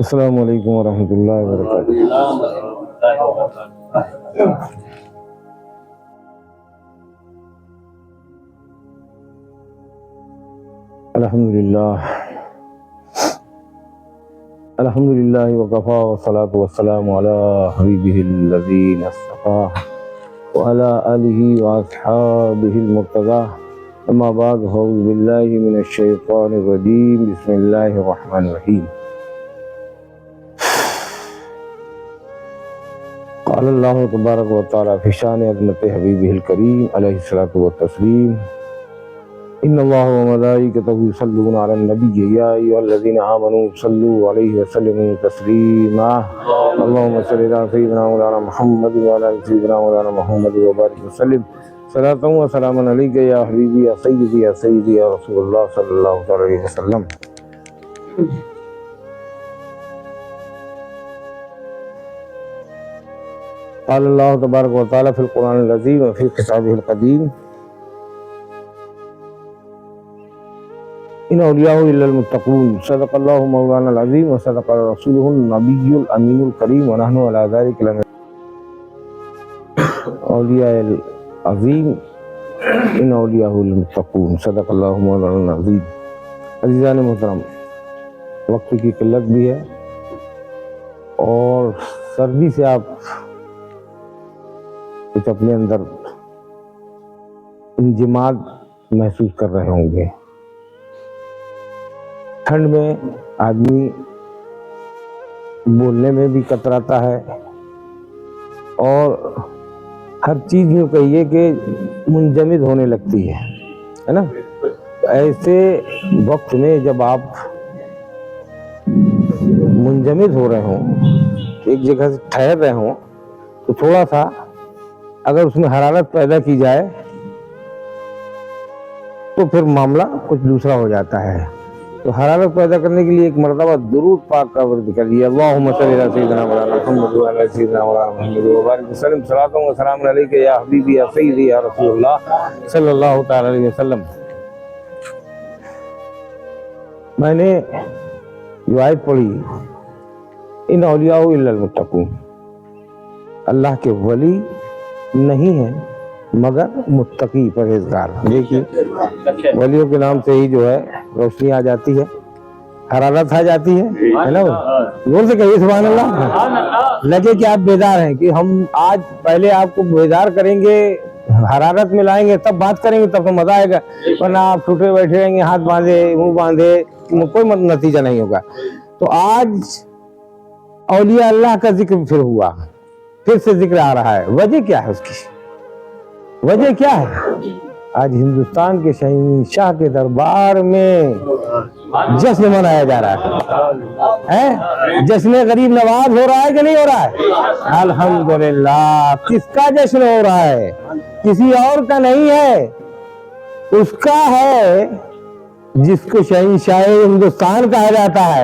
السلام علیکم ورحمۃ اللہ وبرکاتہ۔ الحمدللہ وکفا والصلاۃ والسلام علی حبیبہ الذی اصطفیٰ وعلی آلہ واصحابہ المرتضیٰ، اما بعد اعوذ باللہ من الشیطان الرجیم، بسم اللہ الرحمن الرحیم۔ قال اللہ تبارک و تعالی فی شان عظمت حبیبہ الکریم علیہ الصلاۃ والتسلیم، ان اللہ وملائکتہ یصلون علی النبی یا ایھا الذین آمنوا صلوا علیہ وسلموا تسلیما، اللہم صل علی سیدنا مولانا محمد وعلی آل سیدنا مولانا محمد وبارک وسلم، صلاۃ و سلام علیک یا حبیبی یا سیدی یا سیدی یا رسول اللہ صلی اللہ علیہ وسلم۔ قال اللہ تبارک و تعالی فی القرآن العظیم وفی کتابہ القدیم، ان اولیاء الا المتقون، صدق اللہ مولانا العظیم وصدق رسولہ النبی الامین الکریم، ونحن علی ذلک لمن اولیاء العظیم ان اولیاء المتقون، صدق اللہ مولانا العظیم۔ عزیزان محترم، وقت کی قلت بھی ہے اور سردی سے آپ کچھ اپنے اندر انجماد محسوس کر رہے ہوں گے۔ ٹھنڈ میں آدمی بولنے میں بھی کتراتا ہے اور ہر چیز یوں کہیے کہ منجمد ہونے لگتی ہے نا۔ ایسے وقت میں جب آپ منجمد ہو رہے ہوں، ایک جگہ سے ٹھہر رہے ہوں، تو تھوڑا سا اگر اس میں حرارت پیدا کی جائے تو پھر معاملہ کچھ دوسرا ہو جاتا ہے۔ تو حرارت پیدا کرنے کے لیے ایک مرتبہ درود پاک کا ورد کریے، اللہم صلی علی سیدنا مولانا محمد وعلی سیدنا مولانا محمد وبارک وسلم، صلاۃ و سلام علیک یا حبیبی یا سیدی یا رسول اللہ صلی اللہ تعالی علیہ وسلم۔ میں نے جو آیت پڑھی، ان اولیاء الا المتقون، اللہ کے ولی نہیں ہیں مگر متقی پرہیزگار۔ دیکھیے ولیوں کے نام سے ہی جو ہے روشنی آ جاتی ہے، حرارت آ جاتی ہے نا۔ زور سے کہیے سبحان اللہ۔ لگے کہ آپ بیدار ہیں، کہ ہم آج پہلے آپ کو بیدار کریں گے، حرارت میں لائیں گے، تب بات کریں گے، تب تو مزہ آئے گا، ورنہ آپ چھوٹے بیٹھے رہیں گے، ہاتھ باندھے منہ باندھے، کوئی نتیجہ نہیں ہوگا۔ تو آج اولیاء اللہ کا ذکر پھر ہوا، پھر سے ذکر آ رہا ہے۔ وجہ کیا ہے؟ اس کی وجہ کیا ہے؟ آج ہندوستان کے شہنشاہ کے دربار میں جشن منایا جا رہا ہے۔ جشن غریب نواز ہو رہا ہے کہ نہیں ہو رہا ہے؟ الحمدللہ۔ کس کا جشن ہو رہا ہے؟ کسی اور کا نہیں ہے، اس کا ہے جس کو شہنشاہ ہندوستان کہا جاتا ہے،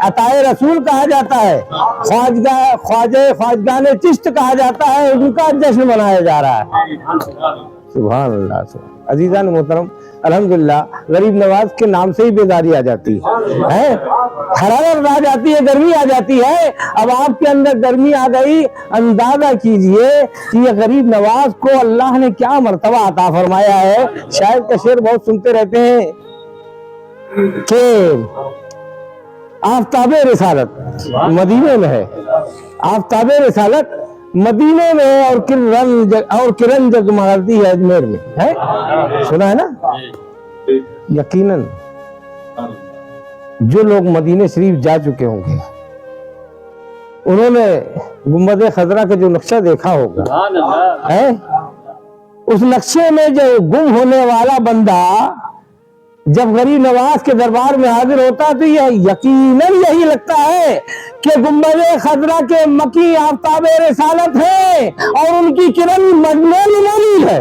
عطائے رسول کہا جاتا ہے، خواجگان چشت کہا جاتا ہے، ان کا جشن منایا جا رہا ہے۔ سبحان اللہ۔ عزیزان محترم، الحمدللہ غریب نواز کے نام سے ہی بیداری آ جاتی ہے، حرارت آ جاتی ہے، گرمی آ جاتی ہے۔ اب آپ کے اندر گرمی آ گئی، اندازہ کیجئے کہ یہ غریب نواز کو اللہ نے کیا مرتبہ عطا فرمایا ہے۔ شاعر کا شعر بہت سنتے رہتے ہیں کہ آفتاب رسالت مدینے میں ہے، آفتاب رسالت مدینے میں ہے، اور کرن جگمگاتی ہے اجمیر میں ہے۔ سنا ہے نا؟ یقیناً جو لوگ مدینہ شریف جا چکے ہوں گے، انہوں نے گنبد خضرا کا جو نقشہ دیکھا ہوگا، اس نقشے میں جو گم ہونے والا بندہ جب غریب نواز کے دربار میں حاضر ہوتا تو یہ یقیناً یہی لگتا ہے کہ گنبد خضرا کے مکی آفتاب رسالت ہے اور ان کی کرن مجنون مولی ہے۔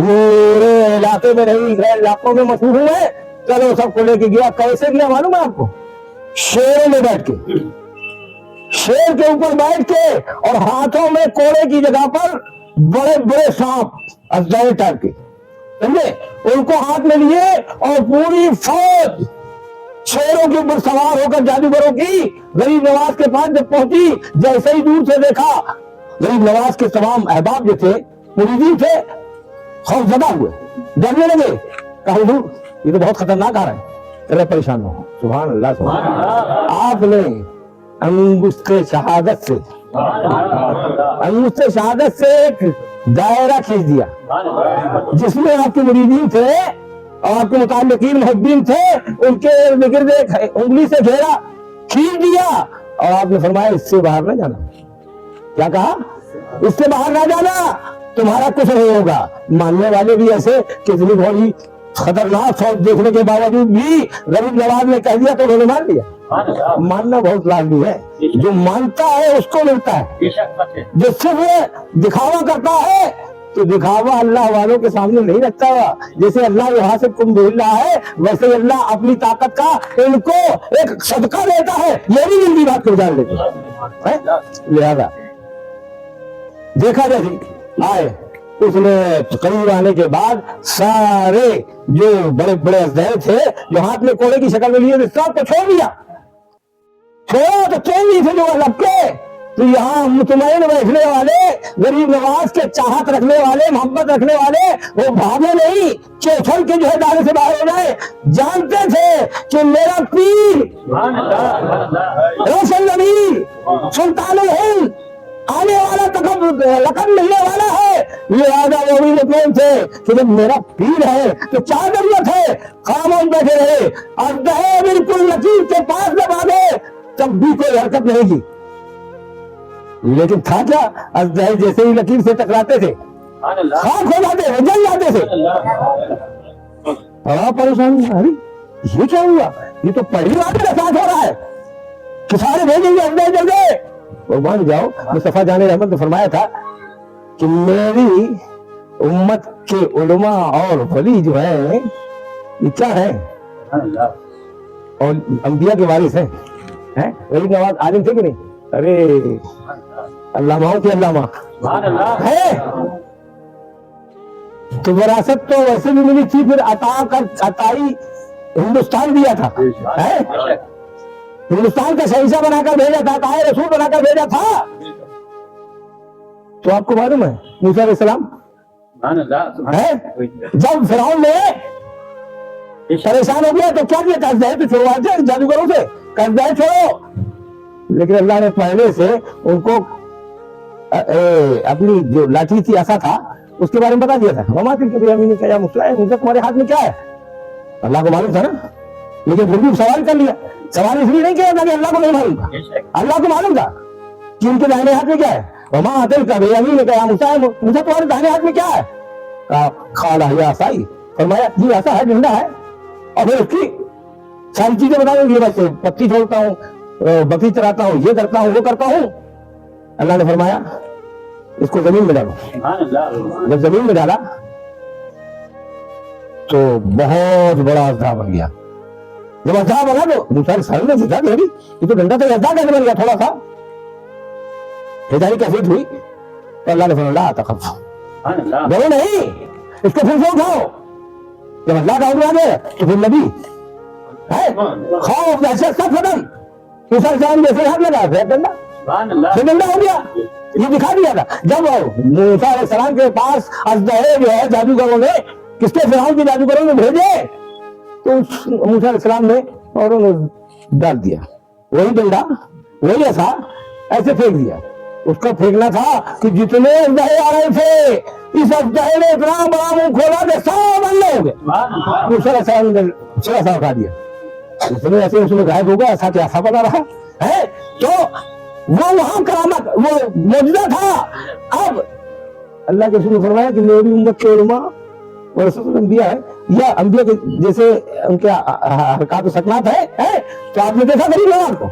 پورے علاقے میں نہیں غیر علاقوں میں مشہور ہوئے. چلو سب کو لے کے گیا. کیسے گیا معلوم ہے آپ کو؟ شیر میں بیٹھ کے, شیر کے اوپر بیٹھ کے, اور ہاتھوں میں کوڑے کی جگہ پر بڑے بڑے سانپ ازدہے ٹائپ کے, سمجھے, ان کو ہاتھ میں لیے, اور پوری فوج شیروں کے اوپر سوار ہو کر جادوگروں کی غریب نواز کے پاس جب پہنچی, جیسے ہی دور سے دیکھا, غریب نواز کے تمام احباب جو تھے, مریدین تھے, خوف زدہ ہوئے, ڈرنے لگے. کہا حضور یہ تو بہت خطرناک آ رہا ہے. ارے پریشان ہو. سبحان اللہ, سبحان اللہ. آپ نے انگشت شہادت سے, انگشت شہادت سے ایک دائرہ کھینچ دیا, جس میں آپ کے مریدین تھے اور آپ کے متعلقین محبین تھے, ان کے گرد انگلی سے گھیرا کھینچ دیا, اور آپ نے فرمایا اس سے باہر نہ جانا. کیا کہا؟ اس سے باہر نہ جانا, تمہارا کچھ نہیں ہوگا. ماننے والے بھی ایسے کہ اتنی بڑی خطرناک فوج دیکھنے کے باوجود بھی غریب نواز نے کہہ دیا تو انہوں نے مان لیا. ماننا بہت لازمی ہے. جو مانتا ہے اس کو ملتا ہے. جو صرف دکھاوا کرتا ہے تو دکھاوا اللہ والوں کے سامنے نہیں رکھتا ہوا. جیسے اللہ یہاں سے کم بھیج رہا ہے, ویسے اللہ اپنی طاقت کا ان کو ایک صدقہ دیتا ہے. یہ بھی جلدی بات کو جان لیتے ہیں. لہذا دیکھا جیسے آئے, اس نے قریب آنے کے بعد سارے جو بڑے بڑے ازدہے تھے جو ہاتھ میں کوڑے کی شکل میں لیے تھے, سب کو چھوڑ دیا. چھوڑا تو چین نہیں تھے جو لپکے. تو یہاں مطمئن بیٹھنے والے, غریب نواز کے چاہت رکھنے والے, محبت رکھنے والے, وہ بھاگے نہیں کہ اچھل کے جو ہے دائرے سے باہر ہو جائے. جانتے تھے کہ میرا پیر روشن ضمیر سلطان الہند آنے والا لقب ملنے والا ہے. لہذا وہ بھی مطمئن تھے کہ جب میرا پیر ہے تو کیا ضرورت ہے خاموش بیٹھے رہے. ازدہے بالکل لکیر کے پاس جب آ گئے تب بھی کوئی حرکت نہیں کی. لیکن تھا کیا, ازدہے جیسے ہی لکیر سے ٹکراتے تھے خاک ہو جاتے تھے, جل جاتے تھے. بڑا پریشان, ارے یہ کیا ہوا, یہ تو پہلی بار میرے ساتھ ہو رہا ہے کہ سارے بھیجیں گے ازدہے جل گئے. مان جاؤ, مصطفیٰ جان رحمت نے فرمایا تھا کہ میری امت کے علماء اور ولی جو ہیں یہ کیا ہے, اور انبیاء کے وارث ہیں. غریب نواز عالم تھے کہ نہیں؟ ارے علامہ کے علامہ ہے. تو وراثت تو ویسے بھی ملی تھی, پھر عطائی ہندوستان دیا تھا, ہندوستان کا شہنشاہ بنا کر بھیجا تھا, طاہر رسول بنا کر بھیجا تھا. تو آپ کو معلوم ہے موسیٰ علیہ السلام جب فرعون نے پریشان ہو گیا تو کیا کیا تھا, ازدہے تو چھوڑوا دیا جادوگروں سے, ازدہے چھوڑو. لیکن اللہ نے پہلے سے ان کو اپنی جو لاٹھی تھی, ایسا تھا, اس کے بارے میں بتا دیا تھا. وما تلک بیمینک کیا مسئلہ ہے, تمہارے ہاتھ میں کیا ہے. اللہ کو معلوم تھا نا, لیکن پھر بھی سوال کر لیا. سوال اس لیے نہیں کیا تھا کہ اللہ کو نہیں معلوم تھا, اللہ کو معلوم تھا کہ ان کے دائیں ہاتھ میں کیا ہے. وما تلک بیمینک کیا مسئلہ ہے, مجھے تمہارے دائیں ہاتھ میں کیا ہے. قال هي عصائی, فرمایا یہ ایسا ہے, ڈنڈا ہے. اور پھر اس کی ساری چیزیں بتا دیں گے, بس پتی چھوڑتا ہوں, بکری چراتا ہوں, یہ کرتا ہوں, وہ کرتا ہوں. اللہ نے فرمایا اس کو زمین میں ڈالو. جب زمین میں ڈالا تو بہت بڑا اژدہا بن گیا. جب اژدہا بنا تو دوسرے سر نے سیکھا کہ یہ تو ڈنڈا تھا, اژدہا کیسے بن گیا تھوڑا سا. ہدایت کیفیت ہوئی تو اللہ نے فرمایا لا تخف, ڈرو نہیں, اس کو پھر سے اٹھاؤ. جب اللہ کا حکم آ گیا تو پھر نبی خوف دہشت سب ختم. موسیٰ علیہ السلام جیسے ہاتھ لگا پھر ڈنڈا ہو گیا. یہ دکھا دیا تھا. جب موسیٰ علیہ السلام کے پاس ازدہے جو ہے جادوگروں نے, کس کے فرعون کے جادوگروں نے بھیجے, تو موسیٰ علیہ السلام نے اور انہوں نے ڈال دیا وہی ڈنڈا, وہی ایسا ایسے پھینک دیا. اس کا پھینکنا تھا کہ جتنے ازدہے آ رہے تھے, اس ازدہے نے اتنا بڑا منہ کھولا کہ سب اللہ ہو گئے. موسیٰ علیہ السلام نے سرا سا اٹھا دیا. اس نے ایسے اس میں غائب ہو گیا, ایسا کہ ایسا پتا رہا ہے. تو وہ وہاں کرامت, وہ معجزہ تھا. اب اللہ کے رسول نے فرمایا کہ میری امت کے علماء ورثۃ الانبیاء ہے, یا انبیاء کے جیسے ان کے حرکات و سکنات ہے. تو آپ نے دیکھا غریب نواز کو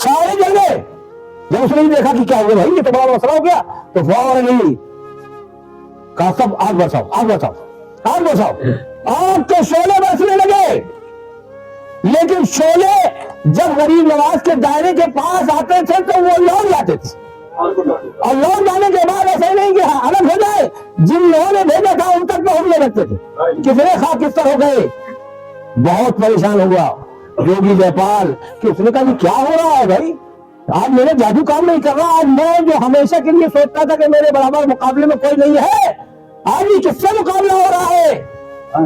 سارے جل گئے. جب اس نے دیکھا کہ کیا ہو گیا بھائی, یہ تو بڑا مسئلہ ہو گیا, تو فوراً ہی کہا سب آگ برساؤ، آگ برساؤ، آگ برساؤ۔ آگ کے شعلے برسنے لگے، لیکن شعلے جب غریب نواز کے دائرے کے پاس آتے تھے تو وہ لوٹ جاتے تھے، اور لوٹ جانے کے بعد ایسے نہیں کہ الگ ہو جائے، جن لوگوں نے بھیجا تھا ان تک پہنچنے لگتے تھے، کتنے خاکستر ہو گئے۔ بہت پریشان ہوا یوگی جے پال کہ اس نے کہا کہ کیا ہو رہا ہے بھائی، آج میرے جادو کام نہیں کر رہا، آج میں جو ہمیشہ کے لیے سوچتا تھا کہ میرے برابر مقابلے میں کوئی نہیں ہے، آج یہ کس سے مقابلہ ہو رہا ہے۔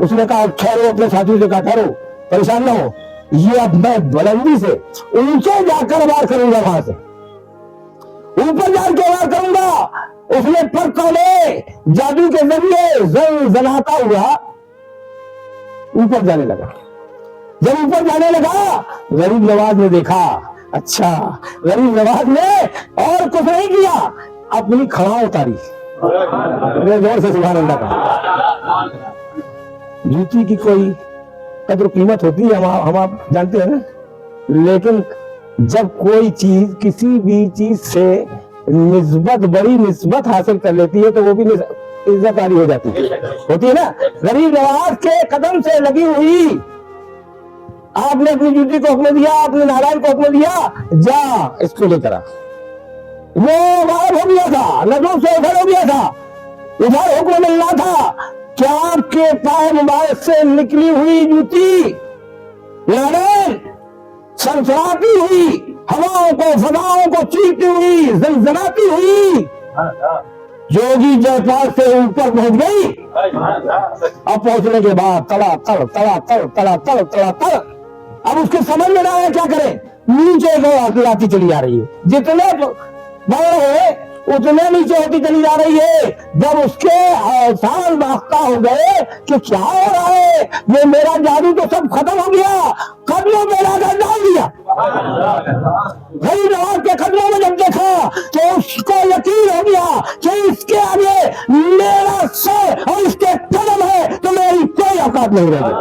اس نے کہا ٹھہرو، اپنے ساتھیوں سے کہا ٹھہرو، پریشان نہ ہو، یہ اب میں بلندی سے اونچے جا کر وار کروں گا، وہاں سے اوپر جا کے وار کروں گا۔ اس نے پر تولے جادو کے ذریعے زلزلاتا ہوا اوپر جانے لگا۔ جب اوپر جانے لگا غریب نواز نے دیکھا، اچھا غریب نواز نے اور کچھ نہیں کیا، اپنی کھڑا اتاری، زور سے سبحان اللہ کا۔ جوتی کی کوئی قدر و قیمت ہوتی ہے، ہم آپ جانتے ہیں نا، لیکن جب کوئی چیز کسی بھی چیز سے نسبت، بڑی نسبت حاصل کر لیتی ہے تو وہ بھی عزت والی ہو جاتی ہوتی ہے نا۔ غریب نواز کے قدم سے لگی ہوئی، آپ نے اپنی جوتی کو حکم دیا، اپنے نارائن کو حکم دیا، جا اس کو لے کر آ۔ وہ غائب ہو گیا تھا، نظروں سے ادھر ہو گیا تھا، ادھر حکم ملنا تھا کہ آپ کے پائے مبارک سے نکلی ہوئی جوتی نارائن سنسراتی ہوئی، ہواؤں کو فضاؤں کو چیرتی ہوئی، زلزلاتی ہوئی یوگی جے پال سے اوپر پہنچ گئی۔ اب پہنچنے کے بعد تڑا تڑ تڑا تڑ تڑا تڑ تڑا تڑ، اب اس کے سمجھ میں نہ آیا کیا کرے، نیچے کو لاتی چلی آ رہی ہے، جتنے بڑھ رہے اتنے نیچے ہوتی چلی جا رہی ہے۔ جب اس کے احسان باختہ ہو گئے کہ کیا ہو رہا ہے، یہ میرا جادو تو سب ختم ہو گیا، قدموں پہ لا کر ڈال دیا۔ غریب نواز کے قدموں میں جب دیکھا تو اس کو یقین ہو گیا کہ اس کے آگے میرا سر اور اس کے قدم ہے تو میری کوئی اوقات نہیں رہے گی۔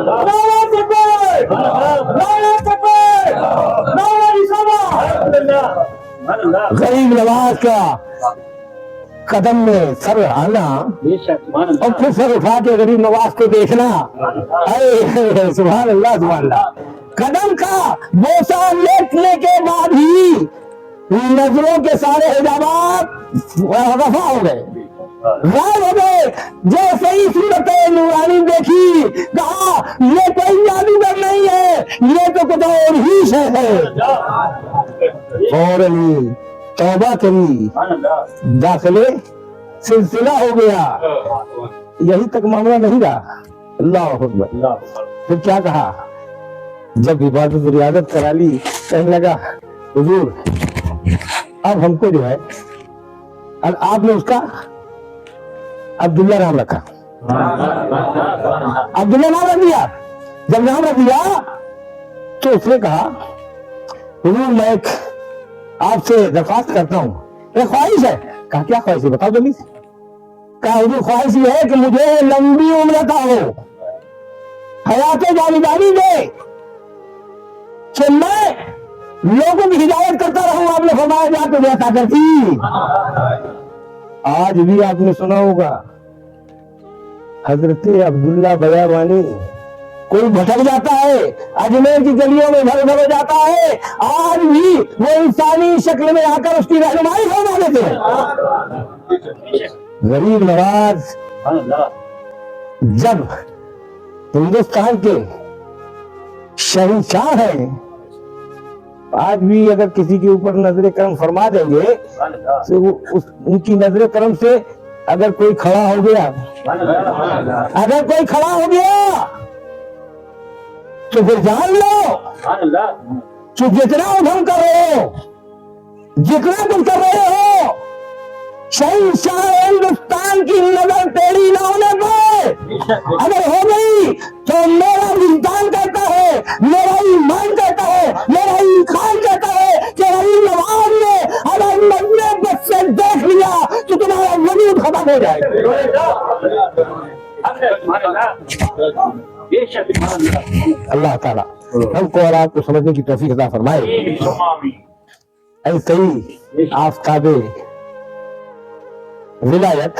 غریب نواز کا قدم میں سر آنا اور پھر سر اٹھا کے غریب نواز کو دیکھنا، سبحان اللہ سبحان اللہ۔ قدم کا بوسہ لیٹنے کے بعد ہی نظروں کے سارے حجابات رفع ہو گئے، غائب ہو گئے۔ جیسے ہی صورت نورانی دیکھی، کہا یہ کوئی جادوگر نہیں ہے، یہ تو کچھ اور ہی شے ہے۔ فوراً توبہ کری، داخلے سلسلہ ہو گیا۔ یہی تک معاملہ نہیں رہا، اللہ اکبر۔ پھر کیا کہا، جب عبادت ریاضت کرا لی، کہنے لگا حضور اب ہم کو جو ہے، آپ نے اس کا عبداللہ نام رکھا، عبداللہ نام رکھ دیا۔ جب نام رکھ دیا تو اس نے کہا حضور میں ایک آپ سے درخواست کرتا ہوں، ایک خواہش ہے۔ کہا کیا خواہش ہے، بتاؤ جلدی سے۔ کہا حضور خواہش یہ ہے کہ مجھے لمبی عمر عطا ہو، حیات جاویدانی دے، کہ میں لوگوں کی ہدایت کرتا رہوں۔ آپ نے فرمایا جا تجھے عطا کرتی۔ آج بھی آپ نے سنا ہوگا حضرت عبداللہ بیابانی، کوئی بھٹک جاتا ہے اجمیر کی گلیوں میں بھر بھر جاتا ہے، آج بھی وہ انسانی شکل میں آ کر اس کی رہنمائی فرما دیتے ہیں۔ غریب نواز جب ہندوستان کے شہنشاہ ہیں، آج بھی اگر کسی کے اوپر نظر کرم فرما دیں گے تو ان کی نظر کرم سے اگر کوئی کھڑا ہو گیا، اگر کوئی کھڑا ہو گیا تو پھر جان لو کہ جتنا ادھم کر رہے ہو، جتنا تم کر رہے ہو، شہنشاہ ہندوستان کی نظر ٹیڑھی نہ ہونے پر اگر ہو گئی تو میرا وجدان کہتا ہے، میرا ایمان کہتا ہے، میرا ایمان کہتا ہے کہ غریب نواز نے اگر نظر بس سے دیکھ لیا تو تمہارا وجود ختم ہو جائے گا۔ اللہ تعالیٰ ہم کو اور آپ کو سمجھنے کی توفیق عطا فرمائے۔ ایسے ہی آفتاب ولایت